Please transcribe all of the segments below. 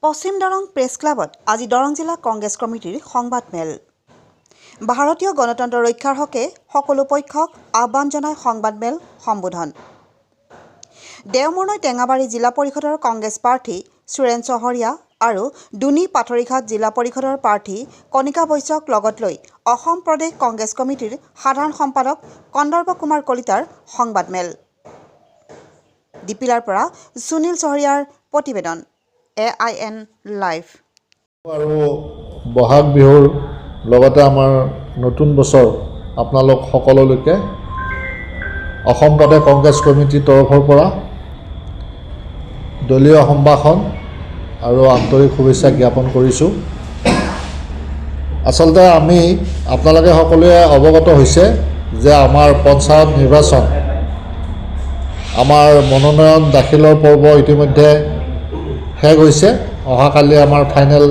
পশ্চিম Darrang press ক্লাবত আজি দৰং জিলা কংগ্ৰেছ কমিটিৰ সংবাদমেল। ভাৰতীয় গণতন্ত্ৰ ৰক্ষাৰ হকে সকলো পক্ষক আহ্বান জনাই সংবাদমেল সম্বোধন। দেওমৰনৈ টেঙাবাৰী জিলা পৰিষদৰ কংগ্ৰেছ প্ৰাৰ্থী সুৰেন চহৰীয়া আৰু দুনি পাথৰিঘাট জিলা পৰিষদৰ প্ৰাৰ্থী কণিকা বৈশ্যক লগত লৈ অসম প্ৰদেশ কংগ্ৰেছ কমিটিৰ সাধাৰণ সম্পাদক কন্দৰ্প কুমাৰ কলিতাৰ সংবাদমেল। ডিপিলাৰ পৰা সুনীল চহৰীয়াৰ প্ৰতিবেদন। AIN live. আৰু বহাগ বিহুৰ লগতে আমাৰ নতুন বছৰ আপোনালোক সকলোলৈকে অসম প্ৰদেশ কংগ্ৰেছ কমিটিৰ তৰফৰ পৰা দলীয় সম্ভাষণ আৰু আন্তৰিক শুভেচ্ছা জ্ঞাপন কৰিছোঁ। আচলতে আমি আপোনালোকে সকলোৱে অৱগত হৈছে যে আমাৰ পঞ্চায়ত নিৰ্বাচন আমাৰ মনোনয়ন দাখিলৰ পৰ্ব ইতিমধ্যে শেষ হৈছে। অহাকালি আমাৰ ফাইনেল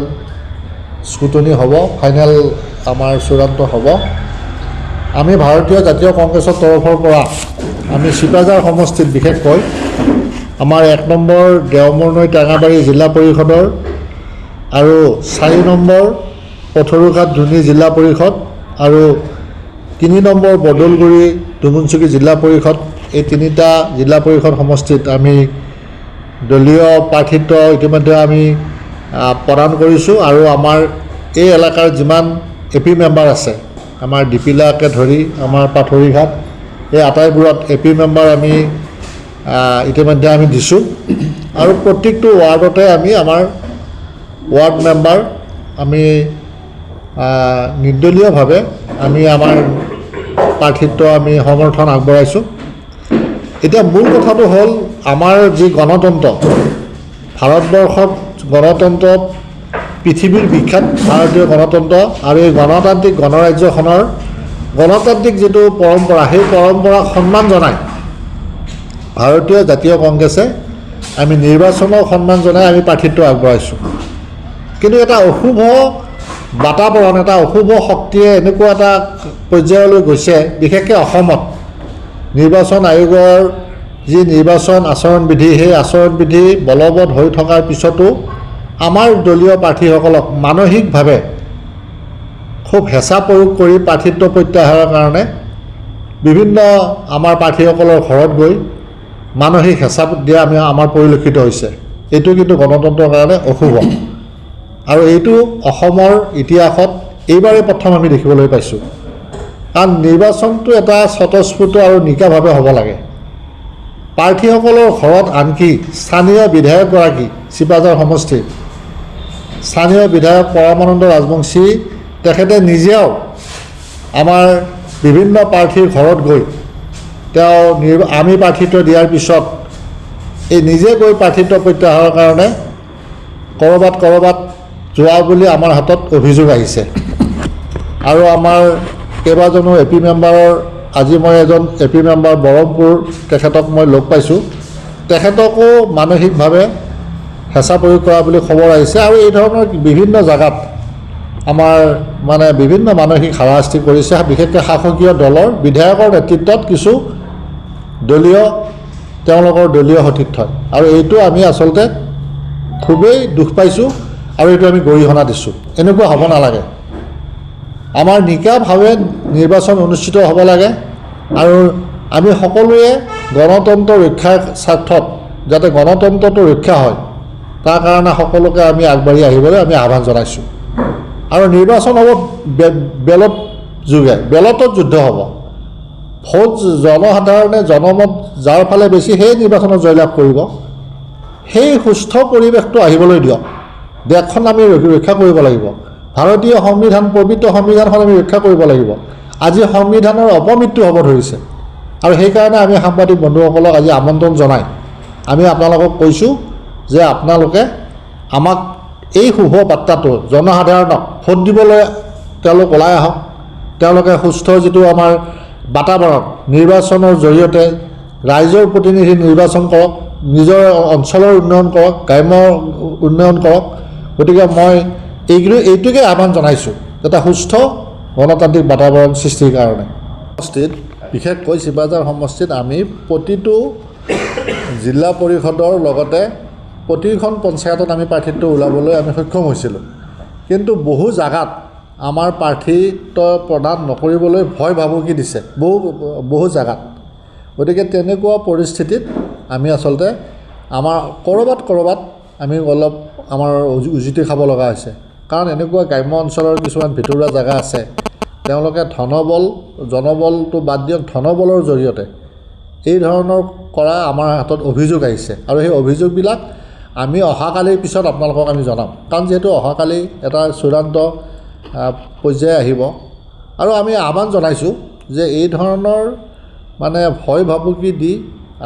স্কুটনি হ'ব, ফাইনেল আমাৰ চূড়ান্ত হ'ব। আমি ভাৰতীয় জাতীয় কংগ্ৰেছৰ তৰফৰ পৰা আমি চিপাঝাৰ সমষ্টিত বিশেষকৈ আমাৰ 1 নম্বৰ দেওমৰনৈ টেঙাবাৰী জিলা পৰিষদৰ আৰু 4 নম্বৰ পথৰুঘাট ধুনী জিলা পৰিষদ আৰু 3 নম্বৰ বদলগুৰি দুমুনচুকী জিলা পৰিষদ, এই 3টা জিলা পৰিষদ সমষ্টিত আমি দলীয় প্ৰাৰ্থিত্ব ইতিমধ্যে আমি প্ৰদান কৰিছোঁ। আৰু আমাৰ এই এলেকাৰ যিমান AP মেম্বাৰ আছে, আমাৰ ডিপিলাকে ধৰি আমাৰ পাথৰিঘাট, এই আটাইবোৰত AP মেম্বাৰ আমি ইতিমধ্যে আমি দিছোঁ। আৰু প্ৰত্যেকটো ৱাৰ্ডতে আমি আমাৰ ৱাৰ্ড মেম্বাৰ আমি নিৰ্দলীয়ভাৱে আমি আমাৰ প্ৰাৰ্থিত্ব আমি সমৰ্থন আগবঢ়াইছোঁ। এতিয়া মূল কথাটো হ'ল আমাৰ যি গণতন্ত্ৰ, ভাৰতবৰ্ষত গণতন্ত্ৰত পৃথিৱীৰ বিখ্যাত ভাৰতীয় গণতন্ত্ৰ আৰু এই গণতান্ত্ৰিক গণৰাজ্যখনৰ গণতান্ত্ৰিক যিটো পৰম্পৰা, সেই পৰম্পৰাক সন্মান জনাই ভাৰতীয় জাতীয় কংগ্ৰেছে আমি নিৰ্বাচনক সন্মান জনাই আমি প্ৰাৰ্থিত্ব আগবঢ়াইছোঁ। কিন্তু এটা অশুভ বাতাবৰণ, এটা অশুভ শক্তিয়ে এনেকুৱা এটা পৰ্যায়লৈ গৈছে, বিশেষকৈ অসমত নিৰ্বাচন আয়োগৰ যি নিৰ্বাচন আচৰণবিধি, সেই আচৰণবিধি বলবৎ হৈ থকাৰ পিছতো আমাৰ দলীয় প্ৰাৰ্থীসকলক মানসিকভাৱে খুব হেঁচা প্ৰয়োগ কৰি প্ৰাৰ্থিত্ব প্ৰত্যাহাৰৰ কাৰণে বিভিন্ন আমাৰ প্ৰাৰ্থীসকলৰ ঘৰত গৈ মানসিক হেঁচা দিয়া আমাৰ পৰিলক্ষিত হৈছে। এইটো কিন্তু গণতন্ত্ৰৰ কাৰণে অশুভ আৰু এইটো অসমৰ ইতিহাসত এইবাৰেই প্ৰথম আমি দেখিবলৈ পাইছোঁ। কাৰণ নিৰ্বাচনটো এটা স্বতঃস্ফূৰ্ত আৰু নিকাভাৱে হ'ব লাগে। প্ৰাৰ্থীসকলৰ ঘৰত আনকি স্থানীয় বিধায়কগৰাকী চিপাঝাৰ সমষ্টিৰ স্থানীয় বিধায়ক পৰমানন্দ ৰাজবংশী তেখেতে নিজেও আমাৰ বিভিন্ন প্ৰাৰ্থীৰ ঘৰত গৈ তেওঁ আমি প্ৰাৰ্থিত্ব দিয়াৰ পিছত এই নিজে গৈ প্ৰাৰ্থিত্ব প্ৰত্যাহাৰৰ কাৰণে ক'ৰবাত যোৱা বুলি আমাৰ হাতত অভিযোগ আহিছে। আৰু আমাৰ কেইবাজনো AP মেম্বাৰৰ, আজি মই এজন AP মেম্বাৰ বৰমপুৰ, তেখেতক মই লগ পাইছোঁ, তেখেতকো মানসিকভাৱে হেঁচা প্ৰয়োগ কৰা বুলি খবৰ আহিছে। আৰু এই ধৰণৰ বিভিন্ন জেগাত আমাৰ মানে বিভিন্ন মানসিক হাৰাশাস্তি কৰিছে, বিশেষকৈ শাসকীয় দলৰ বিধায়কৰ নেতৃত্বত কিছু তেওঁলোকৰ দলীয় সতীৰ্থই। আৰু এইটো আমি আচলতে খুবেই দুখ পাইছোঁ আৰু এইটো আমি গৰিহণা দিছোঁ। এনেকুৱা হ'ব নালাগে। আমাৰ নিকাভাৱে নিৰ্বাচন অনুষ্ঠিত হ'ব লাগে আৰু আমি সকলোৱে গণতন্ত্ৰ ৰক্ষাৰ স্বাৰ্থত যাতে গণতন্ত্ৰটো ৰক্ষা হয় তাৰ কাৰণে সকলোকে আমি আগবাঢ়ি আহিবলৈ আমি আহ্বান জনাইছোঁ। আৰু নিৰ্বাচন হ'ব বেলট যোগে, বেলটত যুদ্ধ হ'ব। ভোট জনসাধাৰণে জনমত যাৰ ফালে বেছি সেই নিৰ্বাচনত জয়লাভ কৰিব। সেই সুস্থ পৰিৱেশটো আহিবলৈ দিয়ক। দেশখন আমি ৰক্ষা কৰিব লাগিব। ভাৰতীয় সংবিধান, পবিত্ৰ সংবিধানখন আমি ৰক্ষা কৰিব লাগিব। আজি সংবিধানৰ অপমৃত্যু হ'ব ধৰিছে আৰু সেইকাৰণে আমি সাংবাদিক বন্ধুসকলক আজি আমন্ত্ৰণ জনাই আমি আপোনালোকক কৈছোঁ যে আপোনালোকে আমাক এই শুভ বাৰ্তাটো জনসাধাৰণক ভোট দিবলৈ তেওঁলোক ওলাই আহক। তেওঁলোকে সুস্থ যিটো আমাৰ বাতাবৰণ, নিৰ্বাচনৰ জৰিয়তে ৰাইজৰ প্ৰতিনিধি নিৰ্বাচন কৰক, নিজৰ অঞ্চলৰ উন্নয়ন কৰক, গ্ৰাম্য উন্নয়ন কৰক। গতিকে মই এইটোকে আহ্বান জনাইছোঁ এটা সুস্থ গণতান্ত্ৰিক বাতাবৰণ সৃষ্টিৰ কাৰণে। সমষ্টিত বিশেষকৈ চিপাঝাৰ সমষ্টিত আমি প্ৰতিটো জিলা পৰিষদৰ লগতে প্ৰতিখন পঞ্চায়তত আমি প্ৰাৰ্থিত্ব ওলাবলৈ আমি সক্ষম হৈছিলোঁ, কিন্তু বহু জাগাত আমাৰ প্ৰাৰ্থিত্ব প্ৰদান নকৰিবলৈ ভয় ভাবুকি দিছে বহু জাগাত। গতিকে তেনেকুৱা পৰিস্থিতিত আমি আচলতে আমাৰ ক'ৰবাত আমি অলপ আমাৰ উজুতি খাব লগা হৈছে। কাৰণ এনেকুৱা গ্ৰাম্য অঞ্চলৰ কিছুমান ভিতৰুৱা জেগা আছে, তেওঁলোকে জনবলটো বাদ দিয়ক, ধনবলৰ জৰিয়তে এই ধৰণৰ কৰা আমাৰ হাতত অভিযোগ আহিছে, আৰু সেই অভিযোগবিলাক আমি অহাকালিৰ পিছত আপোনালোকক আমি জনাম। কাৰণ যিহেতু অহাকালি এটা চূড়ান্ত পৰ্যায় আহিব, আৰু আমি আহ্বান জনাইছোঁ যে এই ধৰণৰ মানে ভয় ভাবুকি দি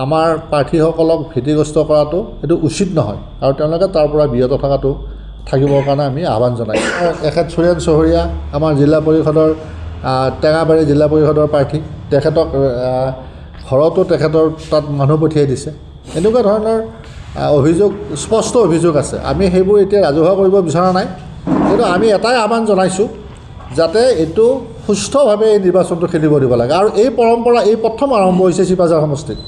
আমাৰ প্ৰাৰ্থীসকলক ভীতিগ্ৰস্ত কৰাটো এইটো উচিত নহয়, আৰু তেওঁলোকে তাৰ পৰা বিৰত থাকিবৰ কাৰণে আমি আহ্বান জনাইছোঁ। এখেত সুৰেন চহৰীয়া আমাৰ জিলা পৰিষদৰ টেঙাবাৰী জিলা পৰিষদৰ প্ৰাৰ্থী, তেখেতক ঘৰতো তেখেতৰ তাত মানুহ পঠিয়াই দিছে। এনেকুৱা ধৰণৰ অভিযোগ, স্পষ্ট অভিযোগ আছে। আমি সেইবোৰ এতিয়া ৰাজহুৱা কৰিব বিচৰা নাই, কিন্তু আমি এটাই আহ্বান জনাইছোঁ যাতে এইটো সুস্থভাৱে এই নিৰ্বাচনটো খেলিব দিব লাগে। আৰু এই পৰম্পৰা এই প্ৰথম আৰম্ভ হৈছে চিপাঝাৰ সমষ্টিত।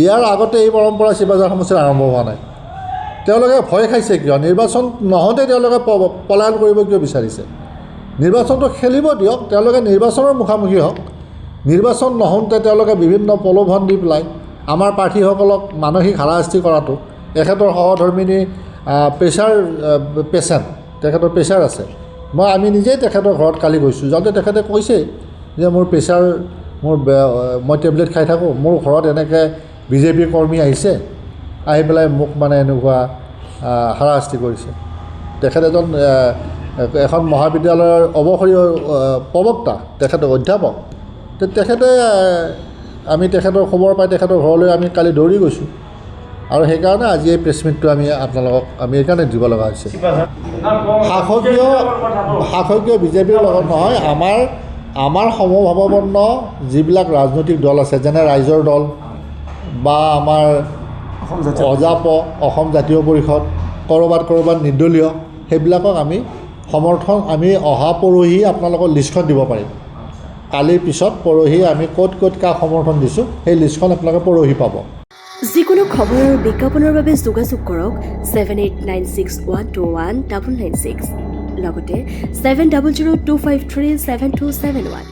ইয়াৰ আগতে এই পৰম্পৰা চিপাঝাৰ সমষ্টিত আৰম্ভ হোৱা নাই। তেওঁলোকে ভয় খাইছে কিয়? নিৰ্বাচন নহওঁতে তেওঁলোকে পলায়ন কৰিব কিয় বিচাৰিছে? নিৰ্বাচনটো খেলিব দিয়ক, তেওঁলোকে নিৰ্বাচনৰ মুখামুখি হওক। নিৰ্বাচন নহওঁতে তেওঁলোকে বিভিন্ন প্ৰলোভন দি পেলাই আমাৰ প্ৰাৰ্থীসকলক মানসিক হাৰাশাস্তি কৰাটো, এখেতৰ সহধৰ্মিনী পেচেণ্ট, তেখেতৰ প্ৰেছাৰ আছে। আমি নিজেই তেখেতৰ ঘৰত কালি গৈছোঁ, যাওঁতে তেখেতে কৈছে যে মোৰ প্ৰেছাৰ, মই টেবলেট খাই থাকোঁ, মোৰ ঘৰত এনেকৈ বিজেপি কৰ্মী আহিছে, আহি পেলাই মোক মানে এনেকুৱা হাৰাশাস্তি কৰিছে। তেখেত এখন মহাবিদ্যালয়ৰ অৱসৰীয় প্ৰবক্তা, তেখেত অধ্যাপক। তেখেতে আমি তেখেতৰ খবৰ পাই তেখেতৰ ঘৰলৈ আমি কালি দৌৰি গৈছোঁ, আৰু সেইকাৰণে আজি এই প্ৰেছ মিটটো আপোনালোকক এইকাৰণে দিব লগা হৈছে। শাসকীয় বিজেপিৰ লগত নহয়, আমাৰ সমভাৱাপন্ন যিবিলাক ৰাজনৈতিক দল আছে, যেনে ৰাইজৰ দল বা আমাৰ অজাপ, অসম জাতীয় পৰিষদ, ক'ৰবাত নিৰ্দলীয়, সেইবিলাকক আমি সমৰ্থন, আমি অহা পৰহি আপোনালোকৰ লিষ্টখন দিব পাৰিম। কালিৰ পিছত পৰহি আমি ক'ত কাক সমৰ্থন দিছোঁ সেই লিষ্টখন আপোনালোকে পৰহি পাব। যিকোনো খবৰ আৰু বিজ্ঞাপনৰ বাবে যোগাযোগ কৰক 7896121996, লগতে 7002537271।